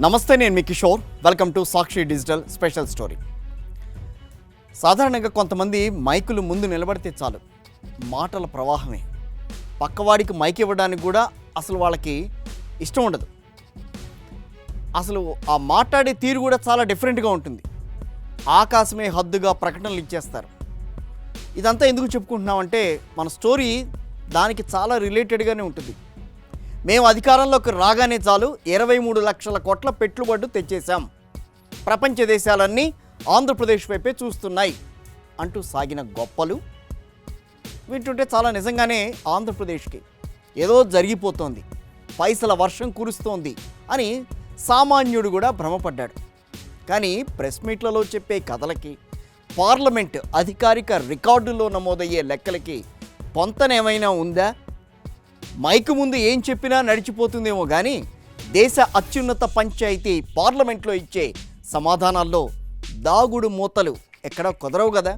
నమస్తే, నేను మీ Kishore. Welcome to Sakshi digital special story. సాధారణంగా కొంతమంది మైకులు ముందు నిలబడితే చాలు, మాటల ప్రవాహమే. పక్కవాడికి మైక్ ఇవ్వడానికి కూడా అసలు వాళ్ళకి ఇష్టం ఉండదు. అసలు ఆ మాట్లాడే తీరు కూడా చాలా డిఫరెంట్గా ఉంటుంది. ఆకాశమే హద్దుగా ప్రకటనలు ఇచ్చేస్తారు. ఇదంతా ఎందుకు చెప్పుకుంటున్నామంటే మన స్టోరీ దానికి చాలా రిలేటెడ్గానే ఉంటుంది. మేము అధికారంలోకి రాగానే చాలు 23 లక్షల కోట్ల పెట్టుబడులు తెచ్చేశాం, ప్రపంచ దేశాలన్నీ ఆంధ్రప్రదేశ్ వైపే చూస్తున్నాయి అంటూ సాగిన గొప్పలు వింటుంటే చాలా నిజంగానే ఆంధ్రప్రదేశ్కి ఏదో జరిగిపోతోంది, పైసల వర్షం కురుస్తోంది అని సామాన్యుడు కూడా భ్రమపడ్డాడు. కానీ ప్రెస్ మీట్లలో చెప్పే కథలకి, పార్లమెంట్ అధికారిక రికార్డుల్లో నమోదయ్యే లెక్కలకి పొంతనేమైనా ఉందా? మైకు ముందు ఏం చెప్పినా నడిచిపోతుందేమో కానీ దేశ అత్యున్నత పంచాయతీ పార్లమెంట్లో ఇచ్చే సమాధానాల్లో దాగుడు మూతలు ఎక్కడా కుదరవు కదా.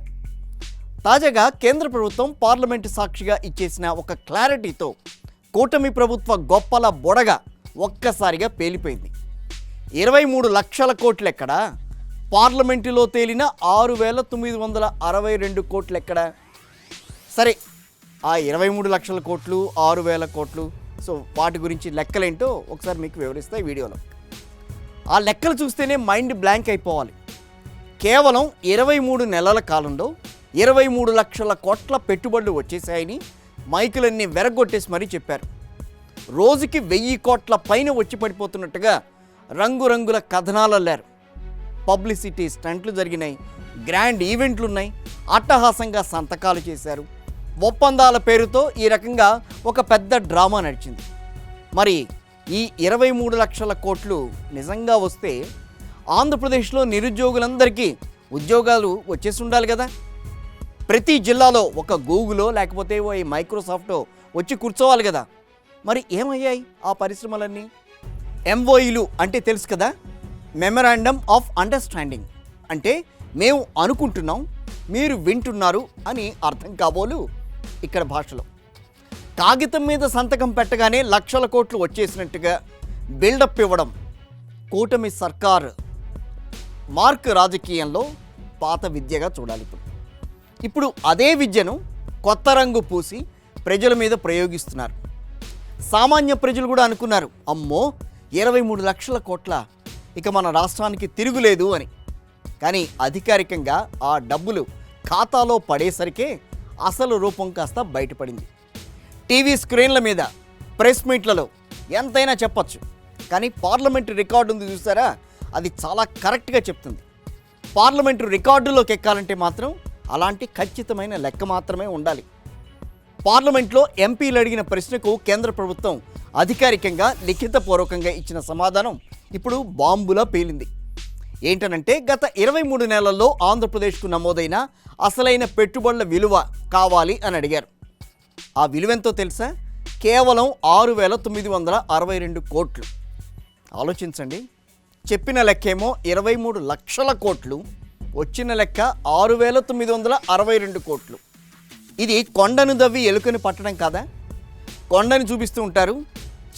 తాజాగా కేంద్ర ప్రభుత్వం పార్లమెంటు సాక్షిగా ఇచ్చేసిన ఒక క్లారిటీతో కూటమి ప్రభుత్వ గొప్పల బొడగ ఒక్కసారిగా పేలిపోయింది. 23 లక్షల కోట్లు ఎక్కడా? పార్లమెంటులో తేలిన 6,962 కోట్లు ఎక్కడా? సరే, ఆ 23 లక్షల కోట్లు, 6,000 కోట్లు, సో వాటి గురించి లెక్కలేంటో ఒకసారి మీకు వివరిస్తా ఈ వీడియోలో. ఆ లెక్కలు చూస్తేనే మైండ్ బ్లాంక్ అయిపోవాలి. కేవలం 23 నెలల కాలంలో 23 లక్షల కోట్ల పెట్టుబడులు వచ్చేసాయని మైకులన్నీ వెరగొట్టేసి మరీ చెప్పారు. రోజుకి 1000 కోట్ల పైన వచ్చి పడిపోతున్నట్టుగా రంగురంగుల కథనాలు అల్లారు. పబ్లిసిటీ స్టంట్లు జరిగినాయి, గ్రాండ్ ఈవెంట్లు ఉన్నాయి, అట్టహాసంగా సంతకాలు చేశారు. ఒప్పందాల పేరుతో ఈ రకంగా ఒక పెద్ద డ్రామా నడిచింది. మరి ఈ 23 లక్షల కోట్లు నిజంగా వస్తే ఆంధ్రప్రదేశ్లో నిరుద్యోగులందరికీ ఉద్యోగాలు వచ్చేసి ఉండాలి కదా. ప్రతి జిల్లాలో ఒక గూగులో లేకపోతే ఓ మైక్రోసాఫ్టో వచ్చి కూర్చోవాలి కదా. మరి ఏమయ్యాయి ఆ పరిశ్రమలన్నీ? ఎంఓఈలు అంటే తెలుసు కదా, మెమరాండమ్ ఆఫ్ అండర్స్టాండింగ్. అంటే మేము అనుకుంటున్నాం, మీరు వింటున్నారు అని అర్థం కాబోలు. ఇక్కడ భాషలో కాగితం మీద సంతకం పెట్టగానే లక్షల కోట్లు వచ్చేసినట్టుగా బిల్డప్ ఇవ్వడం కూటమి సర్కార్ మార్క్ రాజకీయంలో పాత విద్యగా చూడాలి. ఇప్పుడు అదే విద్యను కొత్త రంగు పూసి ప్రజల మీద ప్రయోగిస్తున్నారు. సామాన్య ప్రజలు కూడా అనుకున్నారు, అమ్మో 23 లక్షల కోట్ల, ఇక మన రాష్ట్రానికి తిరుగులేదు అని. కానీ అధికారికంగా ఆ డబ్బులు ఖాతాలో పడేసరికే అసలు రూపం కాస్త బయటపడింది. టీవీ స్క్రీన్ల మీద, ప్రెస్ మీట్లలో ఎంతైనా చెప్పచ్చు, కానీ పార్లమెంటు రికార్డు ఉంది చూసారా, అది చాలా కరెక్ట్గా చెప్తుంది. పార్లమెంటు రికార్డులోకి ఎక్కాలంటే మాత్రం అలాంటి ఖచ్చితమైన లెక్క మాత్రమే ఉండాలి. పార్లమెంట్లో ఎంపీలు అడిగిన ప్రశ్నకు కేంద్ర ప్రభుత్వం అధికారికంగా లిఖితపూర్వకంగా ఇచ్చిన సమాధానం ఇప్పుడు బాంబులా పేలింది. ఏంటనంటే గత 23 నెలల్లో ఆంధ్రప్రదేశ్కు నమోదైన అసలైన పెట్టుబడుల విలువ కావాలి అని అడిగారు. ఆ విలువెంతో తెలుసా? కేవలం 6,962 కోట్లు. ఆలోచించండి, చెప్పిన లెక్కేమో 23 లక్షల కోట్లు, వచ్చిన లెక్క 6,962 కోట్లు. ఇది కొండను దవ్వి ఎలుకని పట్టడం కాదా? కొండని చూపిస్తూ ఉంటారు,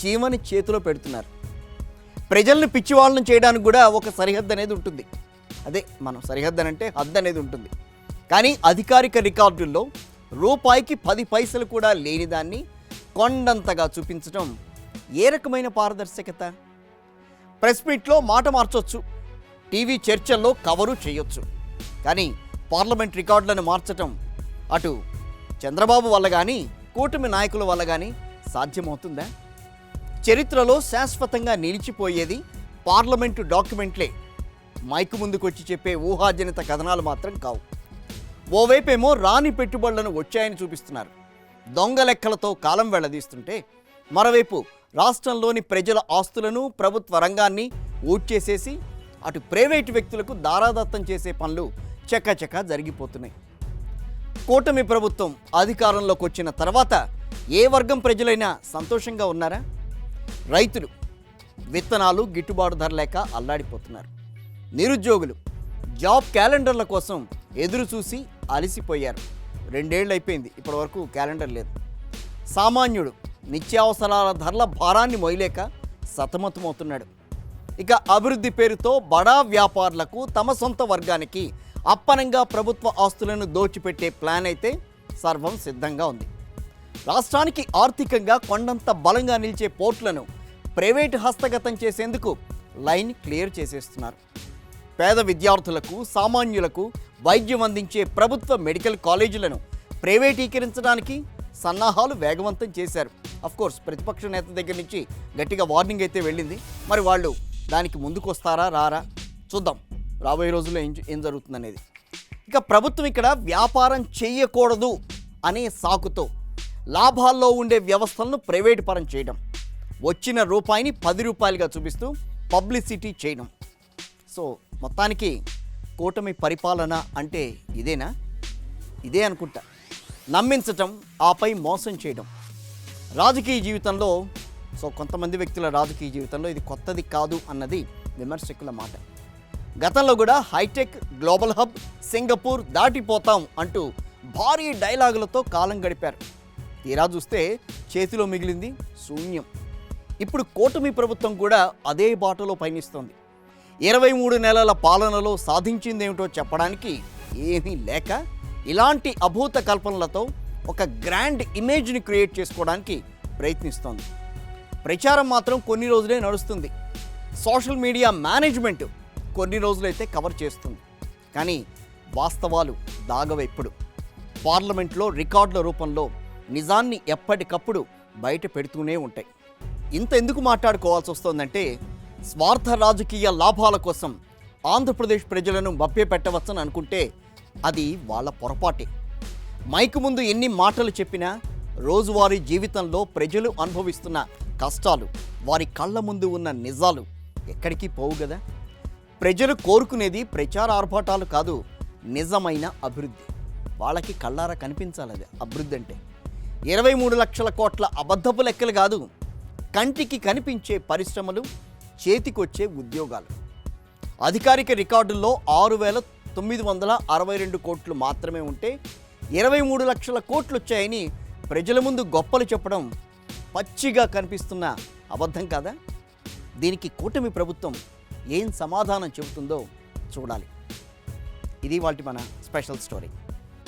చీమని చేతిలో పెడుతున్నారు. ప్రజల్ని పిచ్చివాళ్ళను చేయడానికి కూడా ఒక సరిహద్దు అనేది ఉంటుంది. అదే మనం సరిహద్దు అంటే హద్దు అనేది ఉంటుంది. కానీ అధికారిక రికార్డుల్లో రూపాయికి 10 పైసలు కూడా లేని దాన్ని కొండంతగా చూపించడం ఏ రకమైన పారదర్శకత? ప్రెస్ మీట్లో మాట మార్చొచ్చు, టీవీ చర్చల్లో కవరు చేయొచ్చు, కానీ పార్లమెంట్ రికార్డులను మార్చటం అటు చంద్రబాబు వల్ల కానీ కూటమి నాయకుల వల్ల కానీ సాధ్యమవుతుందా? చరిత్రలో శాశ్వతంగా నిలిచిపోయేది పార్లమెంటు డాక్యుమెంట్లే, మైకు ముందుకు వచ్చి చెప్పే ఊహాజనిత కథనాలు మాత్రం కావు. ఓవైపేమో రాని పెట్టుబడులను వచ్చాయని చూపిస్తున్నారు, దొంగ లెక్కలతో కాలం వెళ్లదీస్తుంటే, మరోవైపు రాష్ట్రంలోని ప్రజల ఆస్తులను, ప్రభుత్వ రంగాన్ని ఊడ్చేసేసి అటు ప్రైవేటు వ్యక్తులకు దారాదత్తం చేసే పనులు చకచకా జరిగిపోతున్నాయి. కూటమి ప్రభుత్వం అధికారంలోకి వచ్చిన తర్వాత ఏ వర్గం ప్రజలైనా సంతోషంగా ఉన్నారా? రైతులు విత్తనాలు గిట్టుబాటు ధర లేక అల్లాడిపోతున్నారు. నిరుద్యోగులు జాబ్ క్యాలెండర్ల కోసం ఎదురు చూసి అలసిపోయారు. 2 ఏళ్ళు అయిపోయింది, ఇప్పటివరకు క్యాలెండర్ లేదు. సామాన్యుడు నిత్యావసరాల ధరల భారాన్ని మోయలేక సతమతమవుతున్నాడు. ఇక అభివృద్ధి పేరుతో బడా వ్యాపారులకు తమ సొంత వర్గానికి అప్పనంగా ప్రభుత్వ ఆస్తులను దోచిపెట్టే ప్లాన్ అయితే సర్వం సిద్ధంగా ఉంది. రాష్ట్రానికి ఆర్థికంగా కొండంత బలంగా నిలిచే పోర్టులను ప్రైవేటు హస్తగతం చేసేందుకు లైన్ క్లియర్ చేసేస్తున్నారు. పేద విద్యార్థులకు, సామాన్యులకు వైద్యం అందించే ప్రభుత్వ మెడికల్ కాలేజీలను ప్రైవేటీకరించడానికి సన్నాహాలు వేగవంతం చేశారు. అఫ్కోర్స్ ప్రతిపక్ష నేత దగ్గర నుంచి గట్టిగా వార్నింగ్ అయితే వెళ్ళింది. మరి వాళ్ళు దానికి ముందుకు వస్తారా రారా చూద్దాం రాబోయే రోజుల్లో ఏం జరుగుతుందనేది. ఇక ప్రభుత్వం ఇక్కడ వ్యాపారం చేయకూడదు అనే సాకుతో లాభాల్లో ఉండే వ్యవస్థలను ప్రైవేటు పరం చేయడం, వచ్చిన రూపాయిని 10 రూపాయలుగా చూపిస్తూ పబ్లిసిటీ చేయడం. సో మొత్తానికి కూటమి పరిపాలన అంటే ఇదేనా? ఇదే అనుకుంటా. నమ్మించటం, ఆపై మోసం చేయడం. రాజకీయ జీవితంలో కొంతమంది వ్యక్తుల రాజకీయ జీవితంలో ఇది కొత్తది కాదు అన్నది విమర్శకుల మాట. గతంలో కూడా హైటెక్, గ్లోబల్ హబ్, సింగపూర్ దాటిపోతాం అంటూ భారీ డైలాగులతో కాలం గడిపారు. తీరా చూస్తే చేతిలో మిగిలింది శూన్యం. ఇప్పుడు కూటమి ప్రభుత్వం కూడా అదే బాటలో పయనిస్తోంది. 23 నెలల పాలనలో సాధించిందేమిటో చెప్పడానికి ఏమీ లేక ఇలాంటి అభూత కల్పనలతో ఒక గ్రాండ్ ఇమేజ్ని క్రియేట్ చేసుకోవడానికి ప్రయత్నిస్తోంది. ప్రచారం మాత్రం కొన్ని రోజులే నడుస్తుంది. సోషల్ మీడియా మేనేజ్మెంట్ కొన్ని రోజులైతే కవర్ చేస్తుంది. కానీ వాస్తవాలు దాగవెప్పుడు పార్లమెంట్లో రికార్డుల రూపంలో నిజాన్ని ఎప్పటికప్పుడు బయట పెడుతూనే ఉంటాయి. ఇంత ఎందుకు మాట్లాడుకోవాల్సి వస్తుందంటే స్వార్థ రాజకీయ లాభాల కోసం ఆంధ్రప్రదేశ్ ప్రజలను మభ్యపెట్టవచ్చని అనుకుంటే అది వాళ్ళ పొరపాటే. మైకు ముందు ఎన్ని మాటలు చెప్పినా రోజువారీ జీవితంలో ప్రజలు అనుభవిస్తున్న కష్టాలు, వారి కళ్ళ ముందు ఉన్న నిజాలు ఎక్కడికి పోవు కదా. ప్రజలు కోరుకునేది ప్రచార ఆర్భాటాలు కాదు, నిజమైన అభివృద్ధి. వాళ్ళకి కళ్ళారా కనిపించాలి అది అభివృద్ధి అంటే. 23 లక్షల కోట్ల అబద్ధపు లెక్కలు కాదు, కంటికి కనిపించే పరిశ్రమలు, చేతికొచ్చే ఉద్యోగాలు. అధికారిక రికార్డుల్లో 6,962 కోట్లు మాత్రమే ఉంటే 23 లక్షల కోట్లు వచ్చాయని ప్రజల ముందు గొప్పలు చెప్పడం పచ్చిగా కనిపిస్తున్న అబద్ధం కాదా? దీనికి కూటమి ప్రభుత్వం ఏం సమాధానం చెబుతుందో చూడాలి. ఇది వాటి మన స్పెషల్ స్టోరీ.